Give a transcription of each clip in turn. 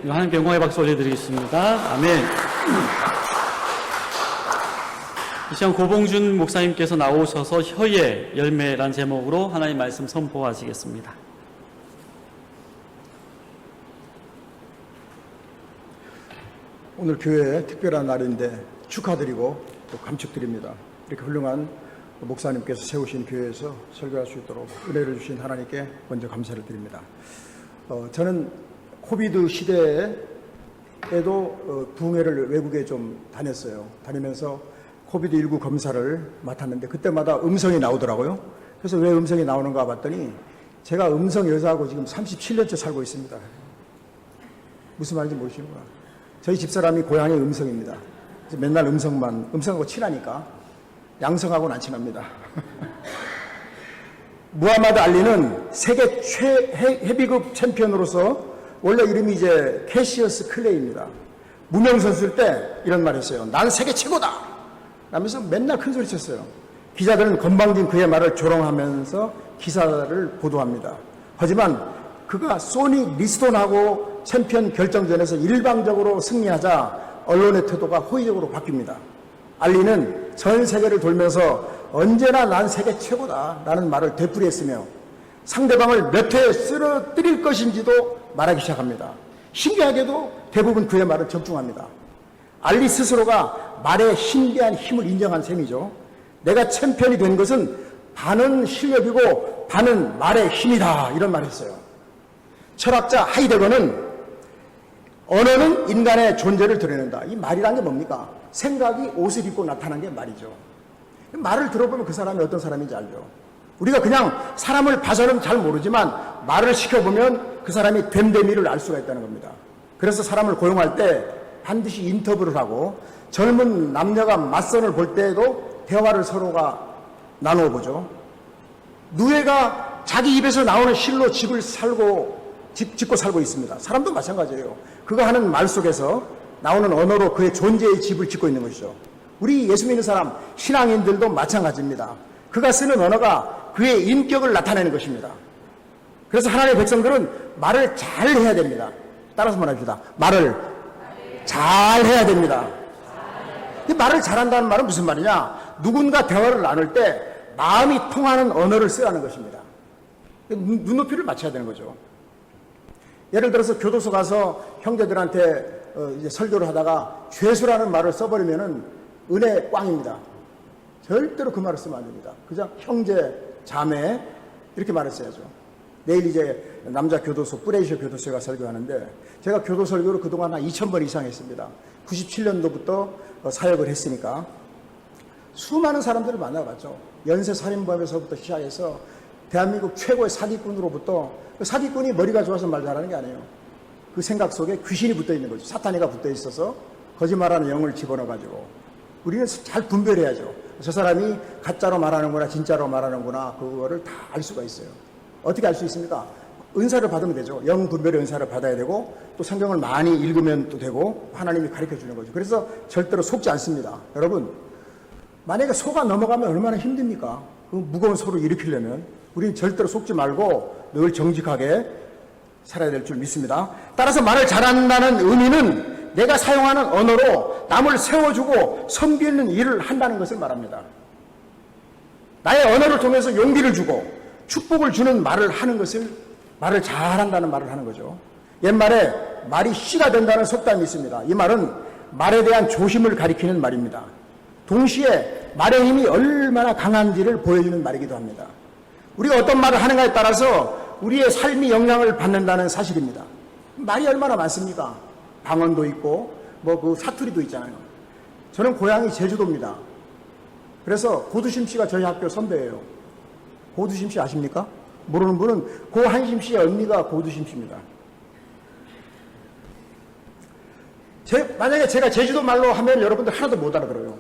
하나님 영광의 박수 올려드리겠습니다. 아멘. 이 시간 고봉준 목사님께서 나오셔서 혀의 열매란 제목으로 하나님 말씀 선포하시겠습니다. 오늘 교회에 특별한 날인데 축하드리고 또 감축드립니다. 이렇게 훌륭한 목사님께서 세우신 교회에서 설교할 수 있도록 은혜를 주신 하나님께 먼저 감사를 드립니다. 저는 코비드 시대에도 부흥회를 외국에 좀 다녔어요. 다니면서 코비드19 검사를 맡았는데 그때마다 음성이 나오더라고요. 그래서 왜 음성이 나오는가 봤더니 제가 음성 여자하고 지금 37년째 살고 있습니다. 무슨 말인지 모르시는구나. 저희 집사람이 고향이 음성입니다. 맨날 음성하고 친하니까 양성하고는 안 친합니다. 무하마드 알리는 세계 헤비급 챔피언으로서 원래 이름이 이제 캐시어스 클레이입니다. 무명 선수일 때 이런 말 했어요. 난 세계 최고다! 라면서 맨날 큰 소리 쳤어요. 기자들은 건방진 그의 말을 조롱하면서 기사를 보도합니다. 하지만 그가 소니 리스톤하고 챔피언 결정전에서 일방적으로 승리하자 언론의 태도가 호의적으로 바뀝니다. 알리는 전 세계를 돌면서 언제나 난 세계 최고다 라는 말을 되풀이했으며 상대방을 몇 회 쓰러뜨릴 것인지도 말하기 시작합니다. 신기하게도 대부분 그의 말을 적중합니다. 알리 스스로가 말의 신비한 힘을 인정한 셈이죠. 내가 챔피언이 된 것은 반은 실력이고 반은 말의 힘이다 이런 말을 했어요. 철학자 하이데거는 언어는 인간의 존재를 드러낸다. 이 말이란 게 뭡니까? 생각이 옷을 입고 나타난 게 말이죠. 말을 들어보면 그 사람이 어떤 사람인지 알죠. 우리가 그냥 사람을 봐서는 잘 모르지만 말을 시켜보면 그 사람이 됨됨이를 알 수가 있다는 겁니다. 그래서 사람을 고용할 때 반드시 인터뷰를 하고 젊은 남녀가 맞선을 볼 때에도 대화를 서로가 나누어 보죠. 누에가 자기 입에서 나오는 실로 집을 짓고 살고 있습니다. 사람도 마찬가지예요. 그가 하는 말 속에서 나오는 언어로 그의 존재의 집을 짓고 있는 것이죠. 우리 예수 믿는 사람, 신앙인들도 마찬가지입니다. 그가 쓰는 언어가 그의 인격을 나타내는 것입니다. 그래서 하나님의 백성들은 말을 잘 해야 됩니다. 따라서 말합시다. 말을 잘 해야 됩니다. 말을 잘한다는 말은 무슨 말이냐? 누군가 대화를 나눌 때 마음이 통하는 언어를 쓰라는 것입니다. 눈높이를 맞춰야 되는 거죠. 예를 들어서 교도소 가서 형제들한테 이제 설교를 하다가 죄수라는 말을 써버리면은 은혜 꽝입니다. 절대로 그 말을 쓰면 안 됩니다. 그냥 형제, 자매 이렇게 말을 써야죠. 내일 이제 남자 교도소, 뿌레이셔 교도소에 가 설교하는데 제가 교도 설교를 그동안 한 2000번 이상 했습니다. 97년도부터 사역을 했으니까 수많은 사람들을 만나봤죠. 연쇄살인범에서부터 시작해서 대한민국 최고의 사기꾼으로부터 사기꾼이 머리가 좋아서 말 잘하는 게 아니에요. 그 생각 속에 귀신이 붙어 있는 거죠. 사탄이가 붙어 있어서 거짓말하는 영을 집어넣어가지고 우리는 잘 분별해야죠. 저 사람이 가짜로 말하는구나 진짜로 말하는구나 그거를 다 알 수가 있어요. 어떻게 알 수 있습니까? 은사를 받으면 되죠. 영 분별의 은사를 받아야 되고 또 성경을 많이 읽으면 또 되고 하나님이 가르쳐 주는 거죠. 그래서 절대로 속지 않습니다. 여러분 만약에 속아 넘어가면 얼마나 힘듭니까? 그 무거운 소를 일으키려면 우리는 절대로 속지 말고 늘 정직하게 살아야 될 줄 믿습니다. 따라서 말을 잘한다는 의미는 내가 사용하는 언어로 남을 세워주고 섬기는 일을 한다는 것을 말합니다. 나의 언어를 통해서 용기를 주고 축복을 주는 말을 하는 것을 말을 잘한다는 말을 하는 거죠. 옛말에 말이 씨가 된다는 속담이 있습니다. 이 말은 말에 대한 조심을 가리키는 말입니다. 동시에 말의 힘이 얼마나 강한지를 보여주는 말이기도 합니다. 우리가 어떤 말을 하는가에 따라서 우리의 삶이 영향을 받는다는 사실입니다. 말이 얼마나 많습니까? 방언도 있고 그 사투리도 있잖아요. 저는 고향이 제주도입니다. 그래서 고두심 씨가 저희 학교 선배예요. 고두심 씨 아십니까? 모르는 분은 고한심 씨의 언니가 고두심 씨입니다. 만약에 제가 제주도 말로 하면 여러분들 하나도 못 알아들어요.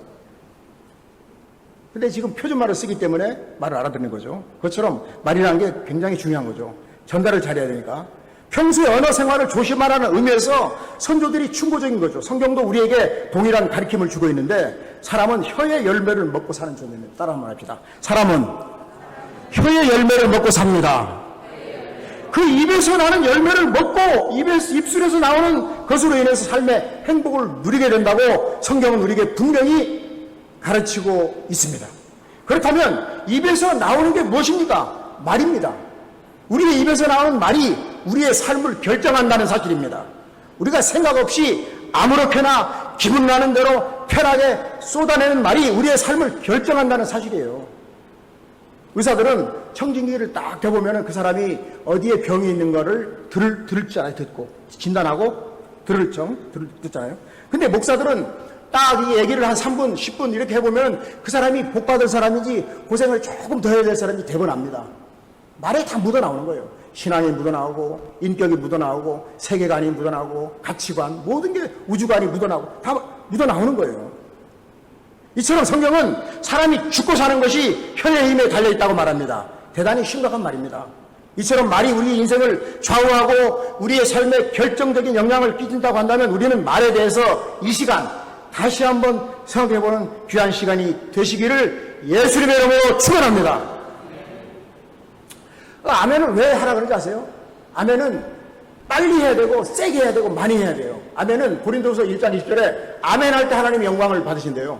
근데 지금 표준말을 쓰기 때문에 말을 알아듣는 거죠. 그것처럼 말이라는 게 굉장히 중요한 거죠. 전달을 잘해야 되니까. 평소에 언어 생활을 조심하라는 의미에서 선조들이 충고적인 거죠. 성경도 우리에게 동일한 가르침을 주고 있는데 사람은 혀의 열매를 먹고 사는 존재입니다. 따라 한번 합시다. 사람은 혀의 열매를 먹고 삽니다. 그 입에서 나는 열매를 먹고 입술에서 나오는 것으로 인해서 삶의 행복을 누리게 된다고 성경은 우리에게 분명히 가르치고 있습니다. 그렇다면 입에서 나오는 게 무엇입니까? 말입니다. 우리의 입에서 나오는 말이 우리의 삶을 결정한다는 사실입니다. 우리가 생각 없이 아무렇게나 기분 나는 대로 편하게 쏟아내는 말이 우리의 삶을 결정한다는 사실이에요. 의사들은 청진기를 딱 대보면 그 사람이 어디에 병이 있는 거를 듣잖아요. 듣고 진단하고 듣잖아요. 근데 목사들은 딱 이 얘기를 한 3분 10분 이렇게 해보면 그 사람이 복받을 사람인지 고생을 조금 더 해야 될 사람인지 대번합니다. 말에 다 묻어나오는 거예요. 신앙이 묻어나오고 인격이 묻어나오고 세계관이 묻어나오고 가치관 모든 게 우주관이 묻어나오고 다 묻어나오는 거예요. 이처럼 성경은 사람이 죽고 사는 것이 혀의 힘에 달려있다고 말합니다. 대단히 심각한 말입니다. 이처럼 말이 우리 인생을 좌우하고 우리의 삶에 결정적인 영향을 끼친다고 한다면 우리는 말에 대해서 이 시간 다시 한번 생각해보는 귀한 시간이 되시기를 예수님의 이름으로 축원합니다. 아멘을 왜 하라 그러지 아세요? 아멘은 빨리 해야 되고 세게 해야 되고 많이 해야 돼요. 아멘은 고린도서 1장 20절에 아멘 할 때 하나님의 영광을 받으신대요.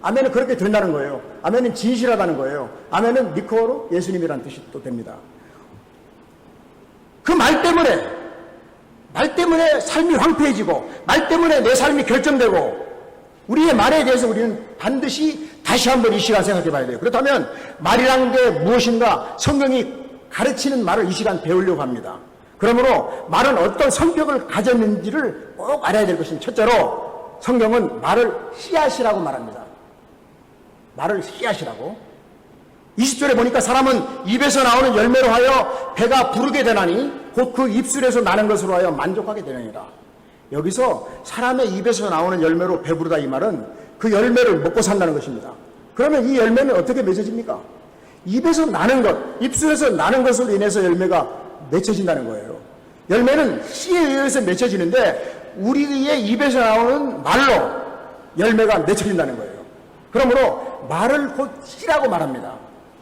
아멘은 그렇게 된다는 거예요. 아멘은 진실하다는 거예요. 아멘은 니코어로 예수님이라는 뜻이 또 됩니다. 그 말 때문에 삶이 황폐해지고 말 때문에 내 삶이 결정되고 우리의 말에 대해서 우리는 반드시 다시 한번 이 시간 생각해 봐야 돼요. 그렇다면 말이라는 게 무엇인가 성경이 가르치는 말을 이 시간 배우려고 합니다. 그러므로 말은 어떤 성격을 가졌는지를 꼭 알아야 될 것입니다. 첫째로 성경은 말을 씨앗이라고 말합니다. 말을 씨앗이라고. 20절에 보니까 사람은 입에서 나오는 열매로 하여 배가 부르게 되나니 곧 그 입술에서 나는 것으로 하여 만족하게 되느니라. 여기서 사람의 입에서 나오는 열매로 배부르다 이 말은 그 열매를 먹고 산다는 것입니다. 그러면 이 열매는 어떻게 맺어집니까? 입에서 나는 것, 입술에서 나는 것으로 인해서 열매가 맺혀진다는 거예요. 열매는 씨에 의해서 맺혀지는데 우리의 입에서 나오는 말로 열매가 맺혀진다는 거예요. 그러므로 말을 곧 씨라고 말합니다.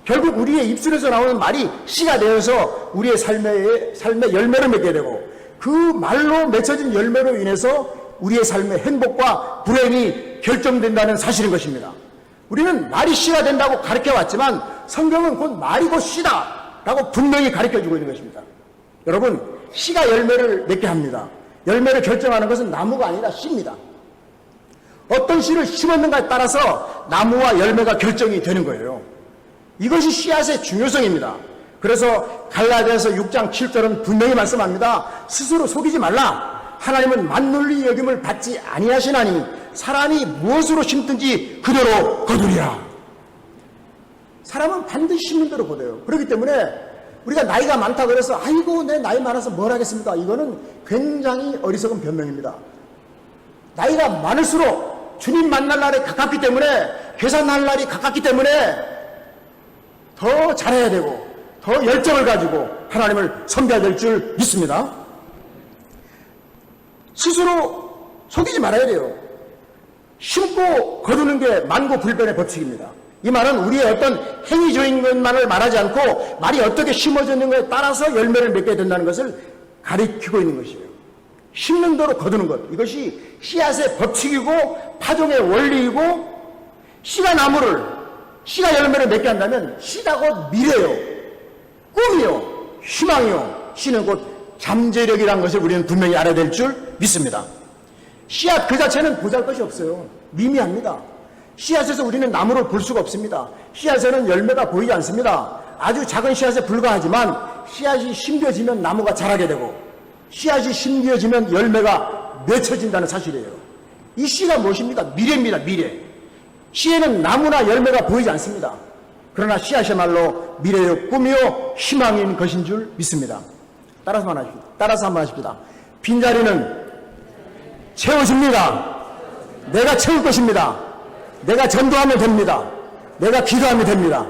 결국 우리의 입술에서 나오는 말이 씨가 되어서 우리의 삶의 열매를 맺게 되고 그 말로 맺혀진 열매로 인해서 우리의 삶의 행복과 불행이 결정된다는 사실인 것입니다. 우리는 말이 씨가 된다고 가르쳐왔지만 성경은 곧 말이 곧 씨다 라고 분명히 가르쳐주고 있는 것입니다. 여러분, 씨가 열매를 맺게 합니다. 열매를 결정하는 것은 나무가 아니라 씨입니다. 어떤 씨를 심었는가에 따라서 나무와 열매가 결정이 되는 거예요. 이것이 씨앗의 중요성입니다. 그래서 갈라디아서 6장 7절은 분명히 말씀합니다. 스스로 속이지 말라. 하나님은 만물리 여김을 받지 아니하시나니 사람이 무엇으로 심든지 그대로 거두리라. 사람은 반드시 심는 대로 거둬요. 그렇기 때문에 우리가 나이가 많다 그래서 아이고 내 나이 많아서 뭘 하겠습니까? 이거는 굉장히 어리석은 변명입니다. 나이가 많을수록 주님 만날 날이 가깝기 때문에 계산할 날이 가깝기 때문에 더 잘해야 되고 더 열정을 가지고 하나님을 섬겨야 될 줄 믿습니다. 스스로 속이지 말아야 돼요. 심고 거두는 게 만고불변의 법칙입니다. 이 말은 우리의 어떤 행위적인 것만을 말하지 않고 말이 어떻게 심어졌는가에 따라서 열매를 맺게 된다는 것을 가리키고 있는 것이에요. 심는 대로 거두는 것, 이것이 씨앗의 법칙이고 파종의 원리이고 씨가 열매를 맺게 한다면 씨가 곧 미래요, 꿈이요, 희망이요, 씨는 곧 잠재력이라는 것을 우리는 분명히 알아야 될 줄 믿습니다. 씨앗 그 자체는 보잘것이 없어요. 미미합니다. 씨앗에서 우리는 나무를 볼 수가 없습니다. 씨앗에는 열매가 보이지 않습니다. 아주 작은 씨앗에 불과하지만 씨앗이 심겨지면 나무가 자라게 되고 씨앗이 심겨지면 열매가 맺혀진다는 사실이에요. 이 씨가 무엇입니까? 미래입니다. 미래. 씨에는 나무나 열매가 보이지 않습니다. 그러나 씨앗이야말로 미래요, 꿈이요, 희망인 것인 줄 믿습니다. 따라서 한번 하십시다. 빈자리는 채워집니다. 내가 채울 것입니다. 내가 전도하면 됩니다. 내가 기도하면 됩니다.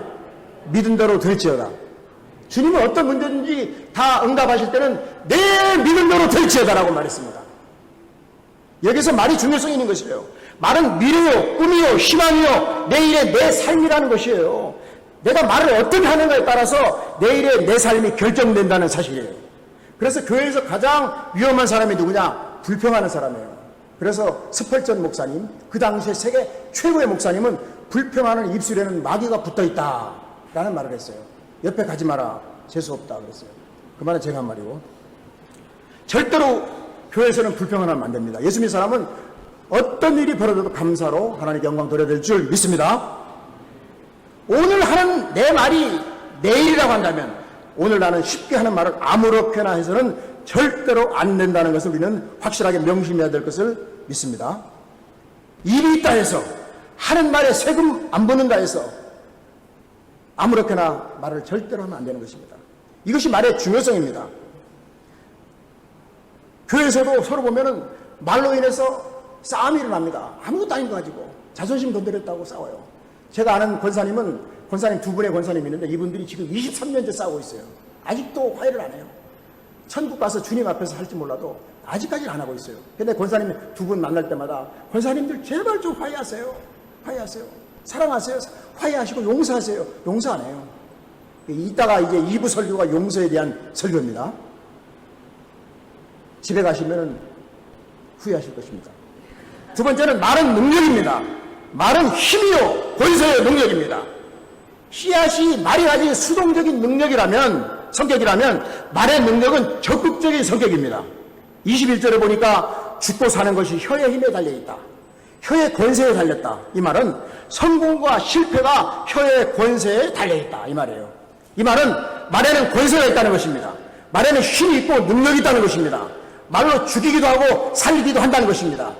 믿은 대로 될지어다. 주님은 어떤 문제든지 다 응답하실 때는 내 믿은 대로 될지어다라고 말했습니다. 여기서 말이 중요성이 있는 것이에요. 말은 미래요, 꿈이요, 희망이요, 내일의 내 삶이라는 것이에요. 내가 말을 어떻게 하는가에 따라서 내일의 내 삶이 결정된다는 사실이에요. 그래서 교회에서 가장 위험한 사람이 누구냐? 불평하는 사람이에요. 그래서 스펄전 목사님, 그 당시에 세계 최고의 목사님은 불평하는 입술에는 마귀가 붙어있다 라는 말을 했어요. 옆에 가지 마라, 재수없다 그랬어요. 그 말은 제가 한 말이고, 절대로 교회에서는 불평을 하면 안 됩니다. 예수 믿는 사람은 어떤 일이 벌어져도 감사로 하나님께 영광 돌려야 될 줄 믿습니다. 오늘 하는 내 말이 내일이라고 한다면 오늘 나는 쉽게 하는 말을 아무렇게나 해서는 절대로 안 된다는 것을 우리는 확실하게 명심해야 될 것을 믿습니다. 일이 있다 해서 하는 말에 세금 안 붙는다 해서 아무렇게나 말을 절대로 하면 안 되는 것입니다. 이것이 말의 중요성입니다. 교회에서도 서로 보면은 말로 인해서 싸움이 일어납니다. 아무것도 아닌 거 가지고 자존심 건드렸다고 싸워요. 제가 아는 권사님 두 분의 권사님이 있는데 이분들이 지금 23년째 싸우고 있어요. 아직도 화해를 안 해요. 천국 가서 주님 앞에서 할지 몰라도 아직까지는 안 하고 있어요. 근데 권사님 두 분 만날 때마다 권사님들 제발 좀 화해하세요. 화해하세요. 사랑하세요. 화해하시고 용서하세요. 용서 안 해요. 이따가 이제 2부 설교가 용서에 대한 설교입니다. 집에 가시면 후회하실 것입니다. 두 번째는 말은 능력입니다. 말은 힘이요 권세의 능력입니다. 씨앗이 말이 가진 수동적인 성격이라면 말의 능력은 적극적인 성격입니다. 21절에 보니까 죽고 사는 것이 혀의 힘에 달려있다. 혀의 권세에 달렸다. 이 말은 성공과 실패가 혀의 권세에 달려있다. 이 말이에요. 이 말은 말에는 권세가 있다는 것입니다. 말에는 힘이 있고 능력이 있다는 것입니다. 말로 죽이기도 하고 살리기도 한다는 것입니다.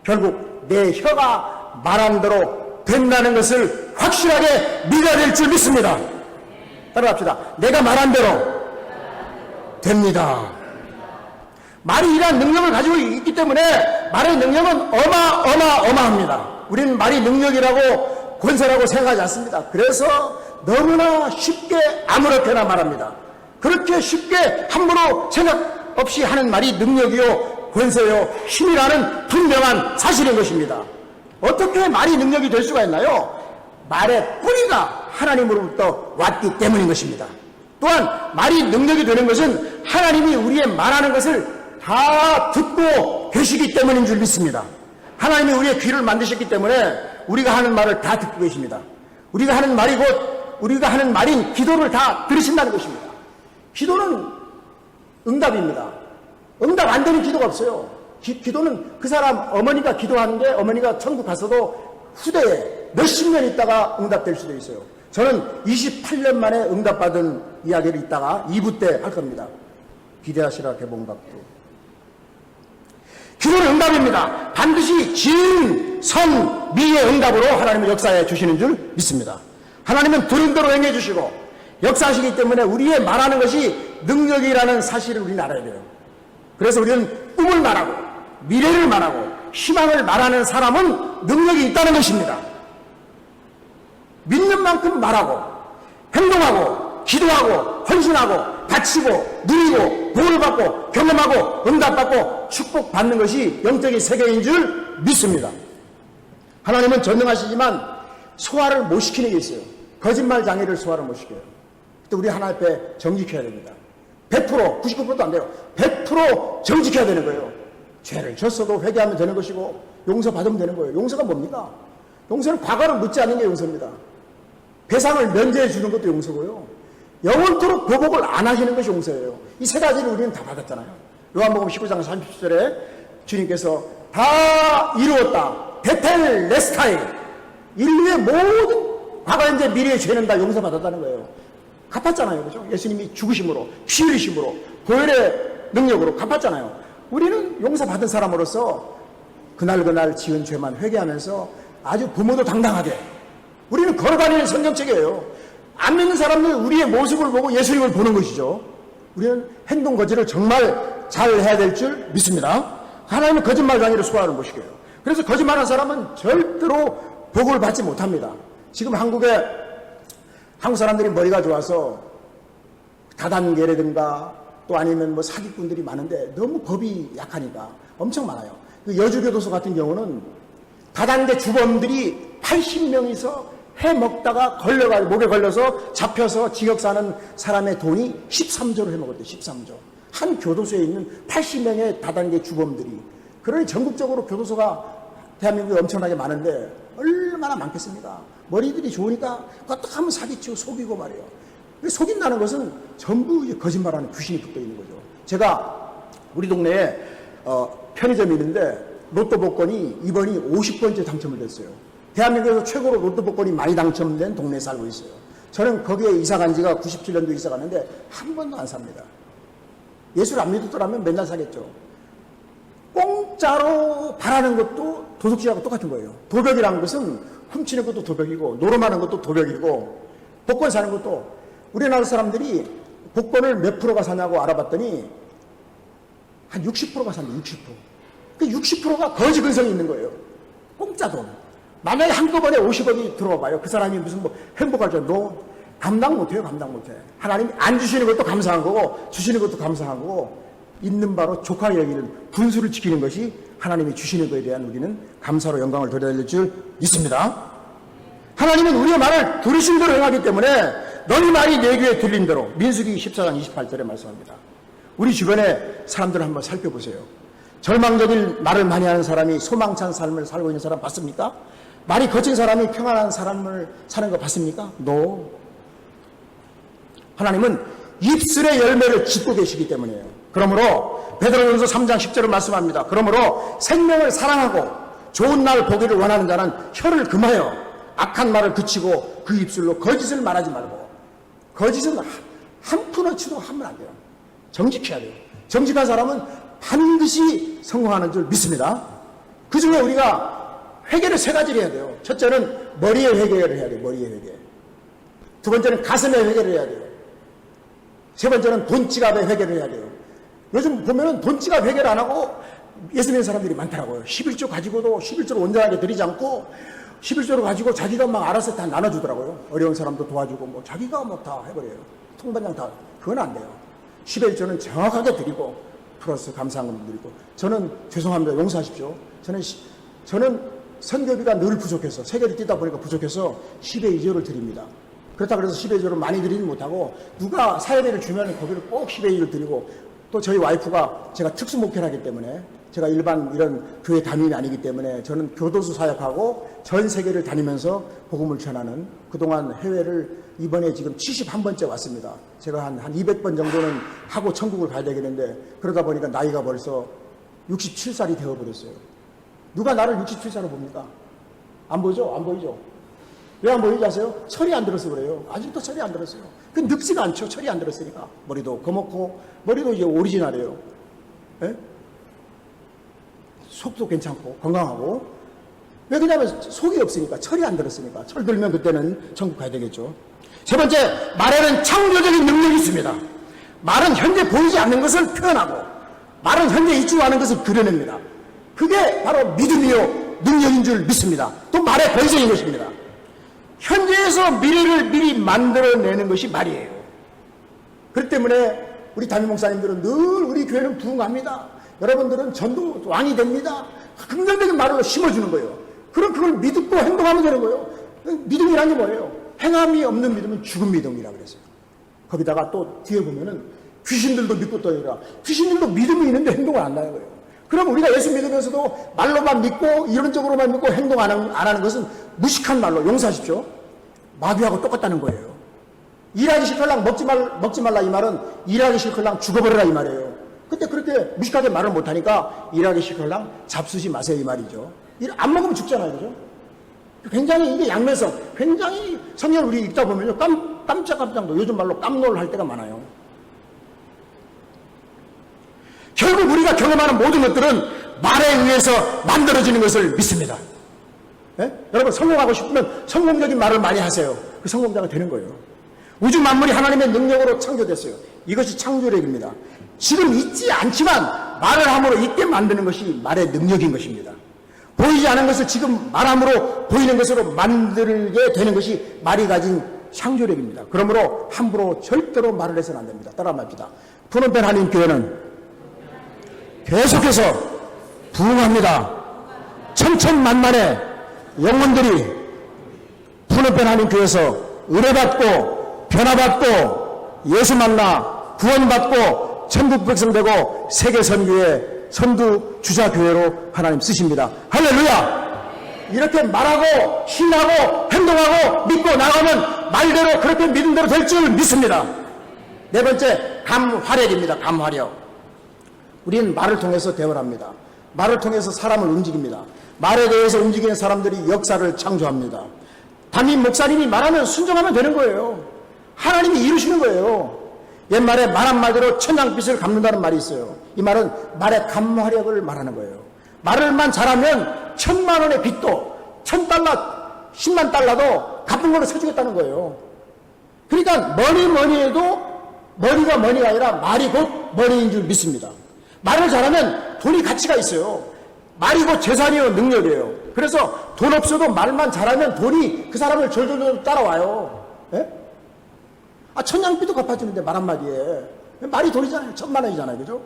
결국 내 혀가 말한 대로 된다는 것을 확실하게 믿어야 될 줄 믿습니다. 따라갑시다. 내가 말한 대로 됩니다. 말이 이러한 능력을 가지고 있기 때문에 말의 능력은 어마어마합니다. 우리는 말이 능력이라고 권세라고 생각하지 않습니다. 그래서 너무나 쉽게 아무렇게나 말합니다. 그렇게 쉽게 함부로 생각 없이 하는 말이 능력이요 권세요 힘이라는 분명한 사실인 것입니다. 어떻게 말이 능력이 될 수가 있나요? 말의 뿌리가 하나님으로부터 왔기 때문인 것입니다. 또한 말이 능력이 되는 것은 하나님이 우리의 말하는 것을 다 듣고 계시기 때문인 줄 믿습니다. 하나님이 우리의 귀를 만드셨기 때문에 우리가 하는 말을 다 듣고 계십니다. 우리가 하는 말이 곧 우리가 하는 말인 기도를 다 들으신다는 것입니다. 기도는 응답입니다. 응답 안 되는 기도가 없어요. 기도는 그 사람 어머니가 기도하는데 어머니가 천국 가서도 후대에 몇십 년 있다가 응답될 수도 있어요. 저는 28년 만에 응답받은 이야기를 이따가 2부 때 할 겁니다. 기대하시라 개봉박도. 기도는 응답입니다. 반드시 진, 선, 미의 응답으로 하나님은 역사해 주시는 줄 믿습니다. 하나님은 들은 대로 행해 주시고 역사하시기 때문에 우리의 말하는 것이 능력이라는 사실을 우리는 알아야 돼요. 그래서 우리는 꿈을 말하고 미래를 말하고 희망을 말하는 사람은 능력이 있다는 것입니다. 믿는 만큼 말하고 행동하고 기도하고 헌신하고 바치고 누리고 복을 받고 경험하고 응답받고 축복받는 것이 영적인 세계인 줄 믿습니다. 하나님은 전능하시지만 소화를 못 시키는 게 있어요. 거짓말 장애를 소화를 못 시켜요. 또 우리 하나님 앞에 정직해야 됩니다. 100%, 99%도 안 돼요. 100% 정직해야 되는 거예요. 죄를 졌어도 회개하면 되는 것이고 용서받으면 되는 거예요. 용서가 뭡니까? 용서는 과거를 묻지 않는 게 용서입니다. 배상을 면제해 주는 것도 용서고요. 영원토록 보복을 안 하시는 것이 용서예요. 이 세 가지를 우리는 다 받았잖아요. 요한복음 19장 30절에 주님께서 다 이루었다. 베텔레스타이. 인류의 모든 과거, 현재, 미래의 죄는 다 용서받았다는 거예요. 갚았잖아요. 그죠? 예수님이 죽으심으로, 피 흘리심으로, 보혈의 능력으로 갚았잖아요. 우리는 용서받은 사람으로서 그날 지은 죄만 회개하면서 아주 부모도 당당하게 우리는 걸어다니는 성경책이에요. 안 믿는 사람들 우리의 모습을 보고 예수님을 보는 것이죠. 우리는 행동 거지를 정말 잘 해야 될 줄 믿습니다. 하나님은 거짓말 강의를 소화하는 것이에요. 그래서 거짓말하는 사람은 절대로 복을 받지 못합니다. 지금 한국 사람들이 머리가 좋아서 다단계라든가 또 아니면 뭐 사기꾼들이 많은데 너무 법이 약하니까 엄청 많아요. 그 여주교도소 같은 경우는 다단계 주범들이 80명이서 해 먹다가 목에 걸려서 잡혀서 징역 사는 사람의 돈이 13조를 해 먹었대요. 13조. 한 교도소에 있는 80명의 다단계 주범들이. 그러니 전국적으로 교도소가 대한민국에 엄청나게 많은데 얼마나 많겠습니까? 머리들이 좋으니까 그것도 한번 사기치고 속이고 말이에요. 속인다는 것은 전부 거짓말하는 귀신이 붙어 있는 거죠. 제가 우리 동네에 편의점이 있는데 로또 복권이 이번이 50번째 당첨을 됐어요. 대한민국에서 최고로 로또 복권이 많이 당첨된 동네에 살고 있어요. 저는 거기에 이사 간 지가 97년도에 이사 갔는데 한 번도 안 삽니다. 예수를 안 믿었더라면 맨날 사겠죠. 공짜로 바라는 것도 도둑질하고 똑같은 거예요. 도벽이라는 것은 훔치는 것도 도벽이고 노름하는 것도 도벽이고 복권 사는 것도 우리나라 사람들이 복권을 몇 프로가 사냐고 알아봤더니 한 60%가 산다. 60%. 그 60%가 거지 근성이 있는 거예요. 공짜 돈. 만약에 한꺼번에 50억이 들어와 봐요. 그 사람이 무슨 뭐 행복할 줄 너 감당 못해요. 감당 못해. 하나님이 안 주시는 것도 감사한 거고 주시는 것도 감사한 거고 있는 바로 족하게 여기는 분수를 지키는 것이 하나님이 주시는 것에 대한 우리는 감사로 영광을 돌려야 될 줄 믿습니다. 하나님은 우리의 말을 들으신 대로 행하기 때문에 너희 말이 내 귀에 들린 대로 민수기 14장 28절에 말씀합니다. 우리 주변에 사람들을 한번 살펴보세요. 절망적인 말을 많이 하는 사람이 소망찬 삶을 살고 있는 사람 봤습니까? 말이 거친 사람이 평안한 삶을 사는 거 봤습니까? No. 하나님은 입술의 열매를 짓고 계시기 때문이에요. 그러므로 베드로전서 3장 10절을 말씀합니다. 그러므로 생명을 사랑하고 좋은 날 보기를 원하는 자는 혀를 금하여 악한 말을 그치고 그 입술로 거짓을 말하지 말고. 거짓은 한 푼어치도 하면 안 돼요. 정직해야 돼요. 정직한 사람은 반드시 성공하는 줄 믿습니다. 그 중에 우리가 회개를 세 가지를 해야 돼요. 첫째는 머리의 회개를 해야 돼요. 머리의 회개. 두 번째는 가슴의 회개를 해야 돼요. 세 번째는 돈지갑의 회개를 해야 돼요. 요즘 보면은 돈지갑 회개를 안 하고 예수 믿는 사람들이 많더라고요. 11조 가지고도 11조를 온전하게 드리지 않고 11조를 가지고 자기가 막 알아서 다 나눠주더라고요. 어려운 사람도 도와주고 뭐 자기가 뭐 다 해버려요. 통반장 다. 그건 안 돼요. 11조는 정확하게 드리고 플러스 감사한금 드리고. 저는 죄송합니다. 용서하십시오. 저는 선교비가 늘 부족해서 세계를 뛰다 보니까 부족해서 10의 2조를 드립니다. 그렇다 그래서 10의 2조를 많이 드리지 못하고 누가 사회비를 주면 거기를 꼭 10의 2를 드리고 또 저희 와이프가 제가 특수 목회를 하기 때문에 제가 일반 이런 교회 담임이 아니기 때문에 저는 교도소 사역하고 전 세계를 다니면서 복음을 전하는 그동안 해외를 이번에 지금 71번째 왔습니다. 제가 한 200번 정도는 하고 천국을 가야 되겠는데 그러다 보니까 나이가 벌써 67살이 되어버렸어요. 누가 나를 67살로 봅니까? 안 보이죠? 안 보이죠? 왜 안 보이지 아세요? 철이 안 들어서 그래요. 아직도 철이 안 들었어요. 그 늙지가 않죠. 철이 안 들었으니까. 머리도 거먹고 머리도 이제 오리지널이에요. 예? 속도 괜찮고 건강하고. 왜 그러냐면 속이 없으니까. 철이 안 들었으니까. 철 들면 그때는 천국 가야 되겠죠. 세 번째, 말에는 창조적인 능력이 있습니다. 말은 현재 보이지 않는 것을 표현하고 말은 현재 있지 않은 것을 그려냅니다. 그게 바로 믿음이요 능력인 줄 믿습니다. 또 말의 본성인 것입니다. 현재에서 미래를 미리 만들어내는 것이 말이에요. 그렇기 때문에 우리 담임 목사님들은 늘 우리 교회는 부흥합니다. 여러분들은 전도 왕이 됩니다. 긍정적인 말로 심어주는 거예요. 그럼 그걸 믿고 행동하면 되는 거예요. 믿음이란 게 뭐예요? 행함이 없는 믿음은 죽은 믿음이라고 그랬어요. 거기다가 또 뒤에 보면은 귀신들도 믿고 떠이라. 귀신들도 믿음이 있는데 행동을 안 하는 거예요. 그럼 우리가 예수 믿으면서도 말로만 믿고 이론적으로만 믿고 행동 안 하는 것은 무식한 말로 용서하십시오. 마귀하고 똑같다는 거예요. 일하기 싫걸랑 먹지 말라 이 말은 일하기 싫걸랑 죽어버려라 이 말이에요. 근데 그렇게 무식하게 말을 못하니까 일하기 싫걸랑 잡수지 마세요 이 말이죠. 일 안 먹으면 죽잖아요. 그죠? 굉장히 이게 양면성, 굉장히 성경을 우리 읽다 보면요. 깜짝깜짝도 요즘 말로 깜놀 할 때가 많아요. 결국 우리가 경험하는 모든 것들은 말에 의해서 만들어지는 것을 믿습니다. 예? 여러분 성공하고 싶으면 성공적인 말을 많이 하세요. 그 성공자가 되는 거예요. 우주 만물이 하나님의 능력으로 창조됐어요. 이것이 창조력입니다. 지금 있지 않지만 말을 함으로 있게 만드는 것이 말의 능력인 것입니다. 보이지 않은 것을 지금 말함으로 보이는 것으로 만들게 되는 것이 말이 가진 창조력입니다. 그러므로 함부로 절대로 말을 해서는 안 됩니다. 따라 말합시다. 푸른펜 하나님 교회는 계속해서 부흥합니다. 천천만만의 영혼들이 푸른펜 하나님 교회에서 은혜받고 변화받고 예수 만나 구원받고 천국 백성 되고 세계 선교의 선두 주자 교회로 하나님 쓰십니다. 할렐루야! 이렇게 말하고 신하고 행동하고 믿고 나가면 말대로 그렇게 믿음대로 될 줄 믿습니다. 네 번째, 감화력입니다. 감화력. 우리는 말을 통해서 대화를 합니다. 말을 통해서 사람을 움직입니다. 말에 대해서 움직이는 사람들이 역사를 창조합니다. 담임 목사님이 말하면 순종하면 되는 거예요. 하나님이 이루시는 거예요. 옛말에 말 한마디로 천냥빚을 갚는다는 말이 있어요. 이 말은 말의 감화력을 말하는 거예요. 말을만 잘하면 1,000만 원의 빚도 1,000달러, 10만 달러도 갚은 걸로 쳐주겠다는 거예요. 그러니까 뭐니 해도 머니가 머니가 아니라 말이 곧 머니인 줄 믿습니다. 말을 잘하면 돈이 가치가 있어요. 말이 곧 재산이요, 능력이에요. 그래서 돈 없어도 말만 잘하면 돈이 그 사람을 졸졸 따라와요. 예? 천냥빚도 갚아주는데 말 한마디에. 말이 돈이잖아요. 1,000만 원이잖아요. 그죠?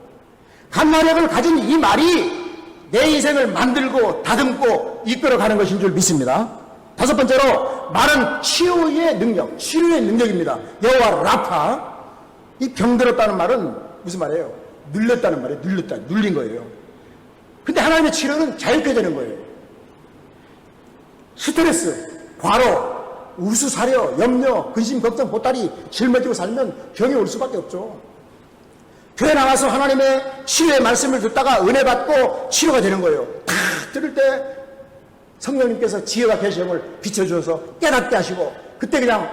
감화력을 가진 이 말이 내 인생을 만들고 다듬고 이끌어가는 것인 줄 믿습니다. 다섯 번째로, 말은 치유의 능력, 치유의 능력입니다. 여호와 라파. 이 병들었다는 말은 무슨 말이에요? 눌렸다는 말이에요. 눌린 거예요. 근데 하나님의 치료는 자유케 되는 거예요. 스트레스, 과로, 우수, 사려, 염려, 근심, 걱정, 보따리 짊어지고 살면 병이 올 수밖에 없죠. 교회 나가서 하나님의 치유의 말씀을 듣다가 은혜 받고 치료가 되는 거예요. 다 들을 때 성령님께서 지혜가 계시음을 비춰주셔서 깨닫게 하시고, 그때 그냥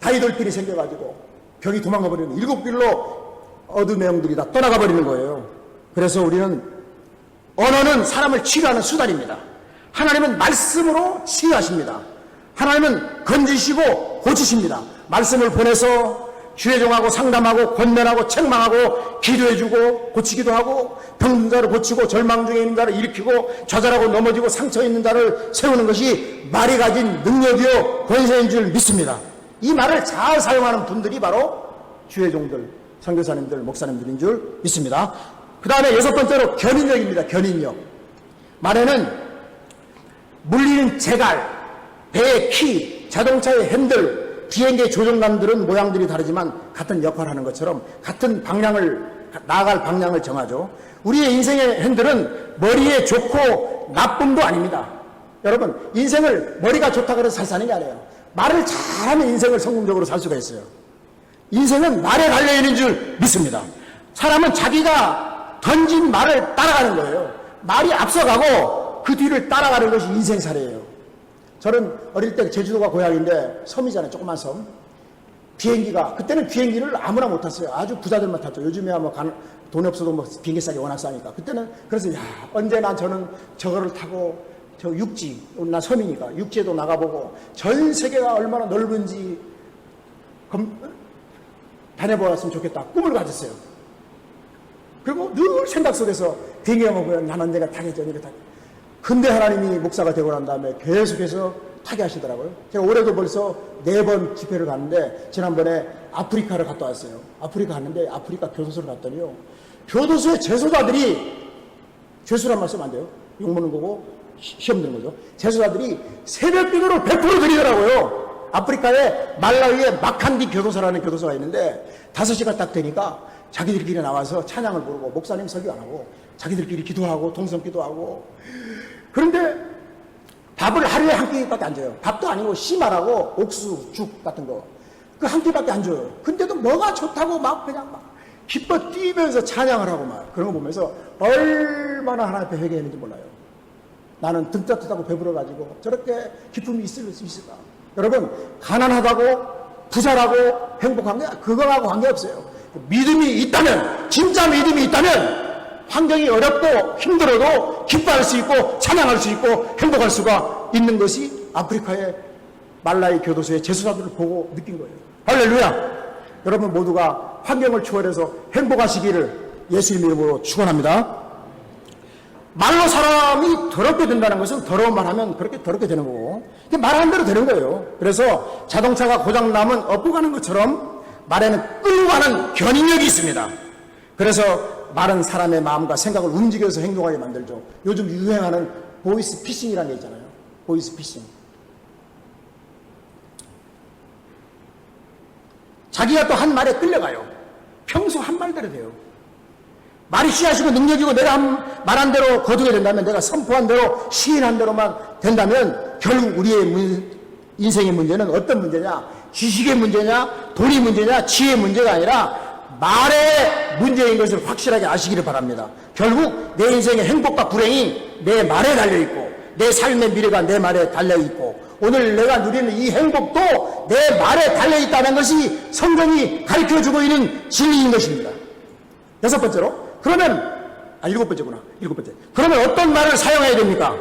다이돌길이 생겨가지고 병이 도망가 버리는, 7길로 어둠의 영들이 다 떠나가 버리는 거예요. 그래서 우리는 언어는 사람을 치유하는 수단입니다. 하나님은 말씀으로 치유하십니다. 하나님은 건지시고 고치십니다. 말씀을 보내서 주의종하고 상담하고 권면하고 책망하고 기도해주고 고치기도 하고, 병든 자를 고치고 절망 중에 있는 자를 일으키고 좌절하고 넘어지고 상처 있는 자를 세우는 것이 말이 가진 능력이요 권세인 줄 믿습니다. 이 말을 잘 사용하는 분들이 바로 주의종들, 선교사님들, 목사님들인 줄 믿습니다. 그 다음에 여섯 번째로 견인력입니다. 견인력. 말에는 물리는 재갈, 배의 키, 자동차의 핸들, 비행기의 조종관들은 모양들이 다르지만 같은 역할을 하는 것처럼 같은 방향을, 나아갈 방향을 정하죠. 우리의 인생의 핸들은 머리에 좋고 나쁨도 아닙니다. 여러분, 인생을 머리가 좋다고 해서 잘 사는 게 아니에요. 말을 잘하면 인생을 성공적으로 살 수가 있어요. 인생은 말에 달려있는 줄 믿습니다. 사람은 자기가 던진 말을 따라가는 거예요. 말이 앞서가고 그 뒤를 따라가는 것이 인생살이에요. 저는 어릴 때 제주도가 고향인데 섬이잖아요. 조그만 섬. 비행기가, 그때는 비행기를 아무나 못 탔어요. 아주 부자들만 탔죠. 요즘에야 뭐 돈이 없어도 뭐 비행기 싸게 워낙 싸니까. 그때는 그래서 언제나 저는 저거를 타고 저 육지, 나 섬이니까 육지에도 나가보고 전 세계가 얼마나 넓은지 다녀보았으면 좋겠다. 꿈을 가졌어요. 그리고 늘 생각 속에서 비행기가 보면 나는 내가 타겠죠. 내가 타겠죠. 근데 하나님이 목사가 되고 난 다음에 계속해서 타게 하시더라고요. 제가 올해도 벌써 4번 집회를 갔는데, 지난번에 아프리카를 갔다 왔어요. 아프리카 갔는데 아프리카 교도소를 갔더니요, 교도소의 재소자들이, 죄수란 말 쓰면 안 돼요. 욕먹는 거고 시험 드는 거죠. 재소자들이 새벽 기도를 100% 드리더라고요. 아프리카에 말라위에 마칸디 교도소라는 교도소가 있는데 5시가 딱 되니까 자기들끼리 나와서 찬양을 부르고, 목사님 설교 안 하고 자기들끼리 기도하고 동성 기도하고. 그런데 밥을 하루에 한 끼밖에 안 줘요. 밥도 아니고 씨말하고 옥수, 죽 같은 거 그 한 끼밖에 안 줘요. 근데도 뭐가 좋다고 막 그냥 막 기뻐 뛰면서 찬양을 하고 막 그런 거 보면서 얼마나 하나님 앞에 회개했는지 몰라요. 나는 등 따뜻하고 배불러가지고 저렇게 기쁨이 있을 수 있을까? 여러분, 가난하다고 부자라고 행복한 게 그거하고 관계없어요. 믿음이 있다면, 진짜 믿음이 있다면 환경이 어렵고 힘들어도 기뻐할 수 있고 찬양할 수 있고 행복할 수가 있는 것이 아프리카의 말라위 교도소의 재소자들을 보고 느낀 거예요. 할렐루야! 여러분 모두가 환경을 초월해서 행복하시기를 예수님 이름으로 축원합니다. 말로 사람이 더럽게 된다는 것은 더러운 말 하면 그렇게 더럽게 되는 거고, 말하는 대로 되는 거예요. 그래서 자동차가 고장나면 업고 가는 것처럼 말에는 끌고 가는 견인력이 있습니다. 그래서 말은 사람의 마음과 생각을 움직여서 행동하게 만들죠. 요즘 유행하는 보이스 피싱이라는 게 있잖아요. 보이스 피싱. 자기가 또 한 말에 끌려가요. 평소 한 말대로 돼요. 말이 씨앗이고 능력이고 내가 말한 대로 거두게 된다면, 내가 선포한 대로 시인한 대로만 된다면 결국 우리의 인생의 문제는 어떤 문제냐? 지식의 문제냐? 돈이 문제냐? 지혜의 문제가 아니라 말의 문제인 것을 확실하게 아시기를 바랍니다. 결국 내 인생의 행복과 불행이 내 말에 달려있고, 내 삶의 미래가 내 말에 달려있고, 오늘 내가 누리는 이 행복도 내 말에 달려있다는 것이 성경이 가르쳐주고 있는 진리인 것입니다. 여섯 번째로, 일곱 번째구나. 일곱 번째. 그러면 어떤 말을 사용해야 됩니까?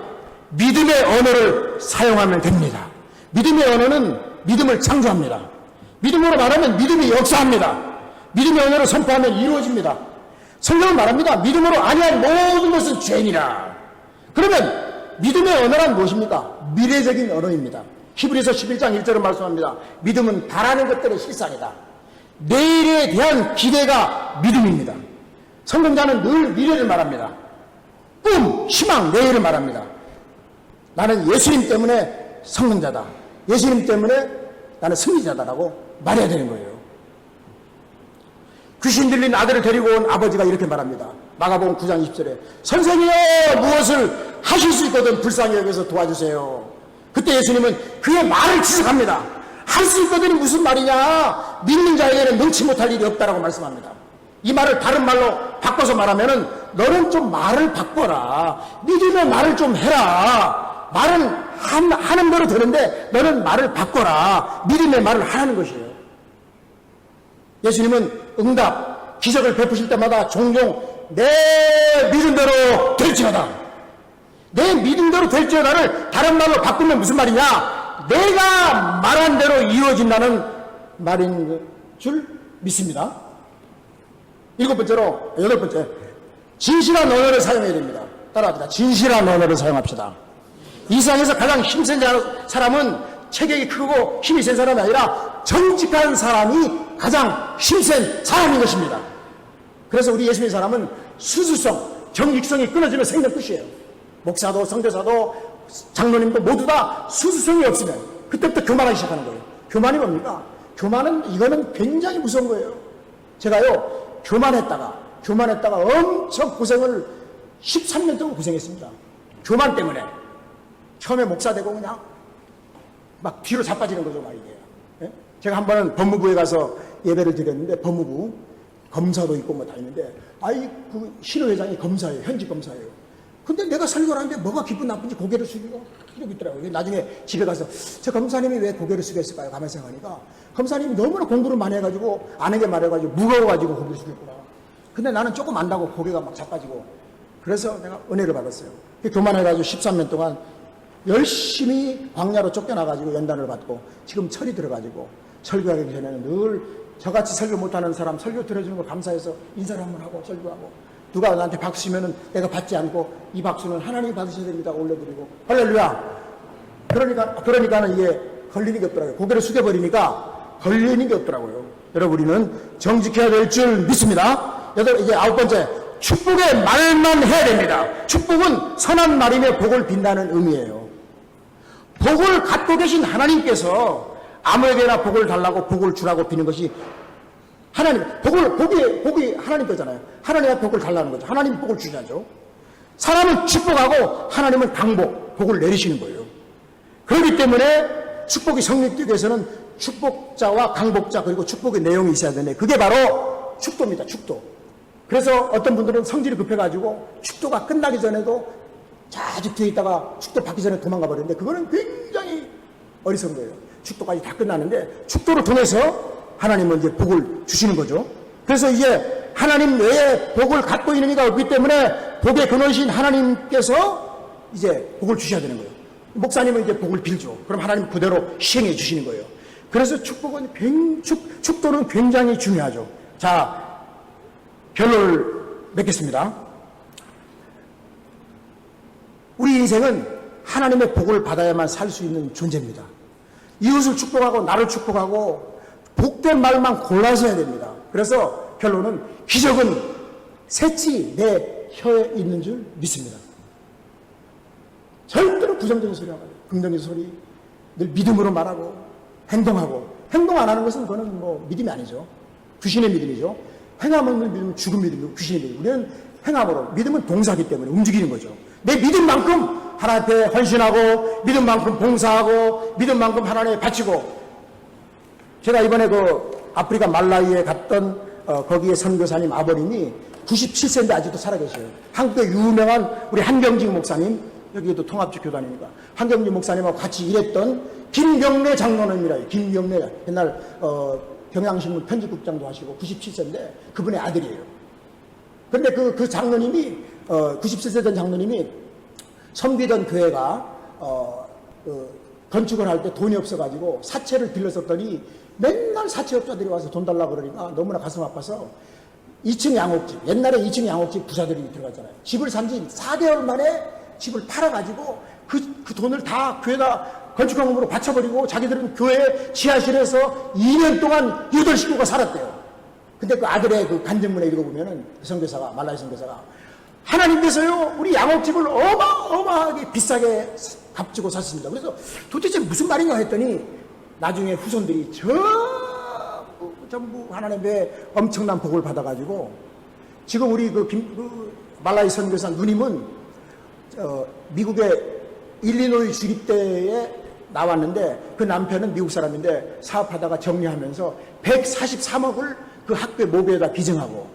믿음의 언어를 사용하면 됩니다. 믿음의 언어는 믿음을 창조합니다. 믿음으로 말하면 믿음이 역사합니다. 믿음의 언어를 선포하면 이루어집니다. 성경은 말합니다. 믿음으로 아니한 모든 것은 죄니라. 그러면 믿음의 언어란 무엇입니까? 미래적인 언어입니다. 히브리서 11장 1절은 말씀합니다. 믿음은 바라는 것들의 실상이다. 내일에 대한 기대가 믿음입니다. 성경자는 늘 미래를 말합니다. 꿈, 희망, 내일을 말합니다. 나는 예수님 때문에 성공자다. 예수님 때문에 나는 승리자다라고 말해야 되는 거예요. 귀신 들린 아들을 데리고 온 아버지가 이렇게 말합니다. 마가복음 9장 20절에 선생이여 무엇을 하실 수 있거든 불쌍히 여겨서 도와주세요. 그때 예수님은 그의 말을 지적합니다. 할 수 있거든이 무슨 말이냐? 믿는 자에게는 능치 못할 일이 없다라고 말씀합니다. 이 말을 다른 말로 바꿔서 말하면은 너는 좀 말을 바꿔라. 믿음의 말을 좀 해라. 말은 하는 대로 되는데 너는 말을 바꿔라. 믿음의 말을 하라는 것이에요. 예수님은 응답, 기적을 베푸실 때마다 종종 내 믿음대로 될지어다. 내 믿음대로 될지어다를 다른 말로 바꾸면 무슨 말이냐? 내가 말한 대로 이루어진다는 말인 줄 믿습니다. 여덟 번째, 진실한 언어를 사용해야 됩니다. 따라합시다. 진실한 언어를 사용합시다. 이 세상에서 가장 힘센 사람은 체격이 크고 힘이 센 사람이 아니라 정직한 사람이 가장 힘센 사람인 것입니다. 그래서 우리 예수님의 사람은 수수성, 정직성이 끊어지면 생명 끝이에요. 목사도 선교사도 장로님도 모두 다 수수성이 없으면 그때부터 교만하기 시작하는 거예요. 교만이 뭡니까? 교만은 이거는 굉장히 무서운 거예요. 제가요 교만했다가 엄청 고생을 13년 동안 고생했습니다. 교만 때문에 처음에 목사 되고 그냥 막 뒤로 자빠지는 거죠, 막 이게. 예? 제가 한 번은 법무부에 가서 예배를 드렸는데 법무부 검사도 있고 뭐 다 있는데 그 신호회장이 검사예요. 현직 검사예요. 근데 내가 설교를 하는데 뭐가 기분 나쁜지 고개를 숙이고 이러고 있더라고요. 나중에 집에 가서 저 검사님이 왜 고개를 숙였을까요? 가만히 생각하니까 검사님이 너무나 공부를 많이 해가지고 아는 게 많아가지고 무거워가지고 고개를 숙였구나. 근데 나는 조금 안다고 고개가 막 자빠지고 그래서 내가 은혜를 받았어요. 교만해가지고 13년 동안 열심히 광야로 쫓겨나가지고 연단을 받고 지금 철이 들어가지고 설교하기 전에는 늘 저같이 설교 못하는 사람 설교 들어주는 거 감사해서 인사를 한번 하고 설교하고 누가 나한테 박수 치면은 내가 받지 않고 이 박수는 하나님이 받으셔야 됩니다 올려드리고 할렐루야. 그러니까는 이게 걸리는 게 없더라고요. 고개를 숙여버리니까 걸리는 게 없더라고요. 여러분 우리는 정직해야 될 줄 믿습니다. 이제 아홉 번째, 축복의 말만 해야 됩니다. 축복은 선한 말이며 복을 빈다는 의미예요. 복을 갖고 계신 하나님께서 아무에게나 복을 달라고 복을 주라고 비는 것이 하나님, 복이 하나님 거잖아요. 하나님의 복을 달라는 거죠. 하나님이 복을 주셔야죠. 사람은 축복하고 하나님은 강복, 복을 내리시는 거예요. 그렇기 때문에 축복이 성립되기 위해서는 축복자와 강복자 그리고 축복의 내용이 있어야 되네. 그게 바로 축도입니다. 축도. 그래서 어떤 분들은 성질이 급해가지고 축도가 끝나기 전에도 아직 뒤에 있다가 축도 받기 전에 도망가 버렸는데 그거는 굉장히 어리석은 거예요. 축도까지 다 끝나는데 축도를 통해서 하나님은 이제 복을 주시는 거죠. 그래서 이제 하나님 외에 복을 갖고 있는 이가 없기 때문에 복의 근원이신 하나님께서 이제 복을 주셔야 되는 거예요. 목사님은 이제 복을 빌죠. 그럼 하나님 그대로 시행해 주시는 거예요. 그래서 축도는 굉장히 중요하죠. 자, 결론을 맺겠습니다. 우리 인생은 하나님의 복을 받아야만 살 수 있는 존재입니다. 이웃을 축복하고 나를 축복하고 복된 말만 골라서 해야 됩니다. 그래서 결론은 기적은 셋이 내 혀에 있는 줄 믿습니다. 절대로 부정적인 소리 하고 긍정적인 소리 늘 믿음으로 말하고 행동하고 행동 안 하는 것은 그거는 뭐 믿음이 아니죠. 귀신의 믿음이죠. 행함 없는 믿음은 죽은 믿음이고 귀신의 믿음. 우리는 행함으로, 믿음은 동사기 때문에 움직이는 거죠. 내 믿음만큼 하나님 앞에 헌신하고, 믿음만큼 봉사하고, 믿음만큼 하나님에 바치고. 제가 이번에 그 아프리카 말라위에 갔던 거기에 선교사님 아버님이 97세인데 아직도 살아계셔요. 한국의 유명한 우리 한경직 목사님, 여기도 통합적 교단이니까 한경직 목사님하고 같이 일했던 김경래 장로님이라요. 김경래, 옛날 경향신문 편집국장도 하시고 97세인데 그분의 아들이에요. 그런데 그 장로님이 97세 된 장로님이 섬기던 교회가 건축을 할 때 돈이 없어가지고 사채를 빌렸었더니 맨날 사채업자들이 와서 돈 달라고 그러니까 너무나 가슴 아파서 2층 양옥집, 옛날에 2층 양옥집 부자들이 들어갔잖아요. 집을 산 지 4개월 만에 집을 팔아가지고 그 돈을 다 교회다 건축헌금으로 바쳐버리고 자기들은 교회 지하실에서 2년 동안 8식구가 살았대요. 근데 그 아들의 그 간증문에 읽어보면은 선교사가, 말라위 선교사가 하나님께서요 우리 양옥집을 어마어마하게 비싸게 값주고 샀습니다. 그래서 도대체 무슨 말인가 했더니 나중에 후손들이 전부 하나님의 엄청난 복을 받아가지고 지금 우리 그 말라위 선교사 누님은 미국의 일리노이 주립대에 나왔는데 그 남편은 미국 사람인데 사업하다가 정리하면서 143억을 그 학교의 모교에다 기증하고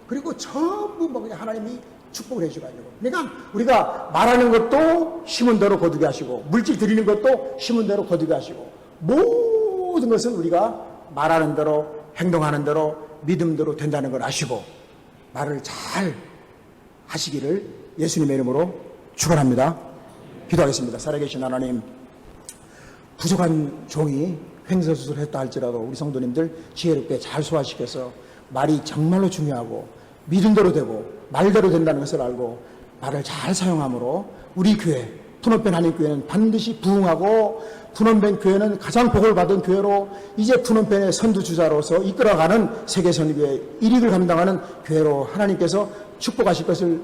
그리고 전부 뭐 그냥 하나님이 축복을 해주가지고 그러니까 우리가 말하는 것도 심은 대로 거두게 하시고 물질 드리는 것도 심은 대로 거두게 하시고 모든 것은 우리가 말하는 대로 행동하는 대로 믿음대로 된다는 걸 아시고 말을 잘 하시기를 예수님의 이름으로 축원합니다. 기도하겠습니다. 살아계신 하나님, 부족한 종이 횡설수설 했다 할지라도 우리 성도님들 지혜롭게 잘 소화시켜서 말이 정말로 중요하고 믿음대로 되고 말대로 된다는 것을 알고 말을 잘 사용함으로 우리 교회 푸놈펜 한인교회는 반드시 부흥하고 푸놈펜 교회는 가장 복을 받은 교회로 이제 푸놈펜의 선두주자로서 이끌어가는 세계선교회 일익을 감당하는 교회로 하나님께서 축복하실 것을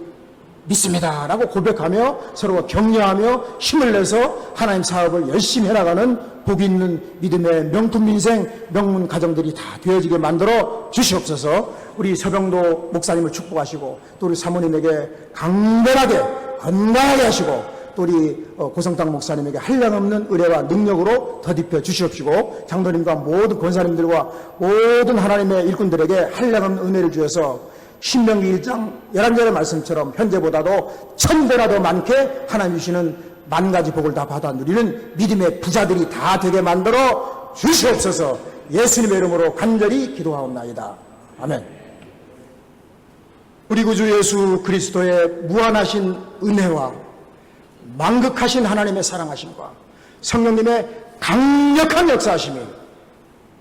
믿습니다 라고 고백하며 서로가 격려하며 힘을 내서 하나님 사업을 열심히 해나가는 복 있는 믿음의 명품 민생 명문 가정들이 다 되어지게 만들어 주시옵소서. 우리 서병도 목사님을 축복하시고 또 우리 사모님에게 강건하게 건강하게 하시고 또 우리 고성탁 목사님에게 한량없는 은혜와 능력으로 덧입혀 주시옵시고 장로님과 모든 권사님들과 모든 하나님의 일꾼들에게 한량없는 은혜를 주셔서 신명기 1장 11절의 말씀처럼 현재보다도 1000배나 더 많게 하나님 주시는 만 가지 복을 다 받아 누리는 믿음의 부자들이 다 되게 만들어 주시옵소서. 예수님의 이름으로 간절히 기도하옵나이다. 아멘. 우리 구주 예수 그리스도의 무한하신 은혜와 만극하신 하나님의 사랑하심과 성령님의 강력한 역사하심이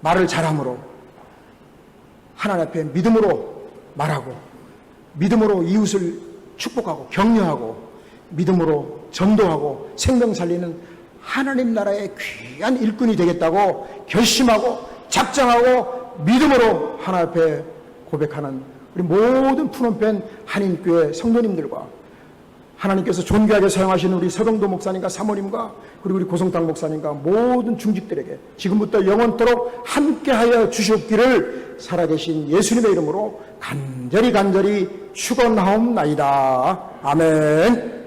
말을 잘함으로 하나님 앞에 믿음으로 말하고 믿음으로 이웃을 축복하고 격려하고 믿음으로 전도하고 생명 살리는 하나님 나라의 귀한 일꾼이 되겠다고 결심하고 작정하고 믿음으로 하나님 앞에 고백하는 우리 모든 푸놈펜 한인교회 성도님들과 하나님께서 존귀하게 사용하시는 우리 서병도 목사님과 사모님과 그리고 우리 고성탁 목사님과 모든 중직들에게 지금부터 영원토록 함께하여 주시옵기를 살아계신 예수님의 이름으로 간절히 축원하옵나이다. 아멘.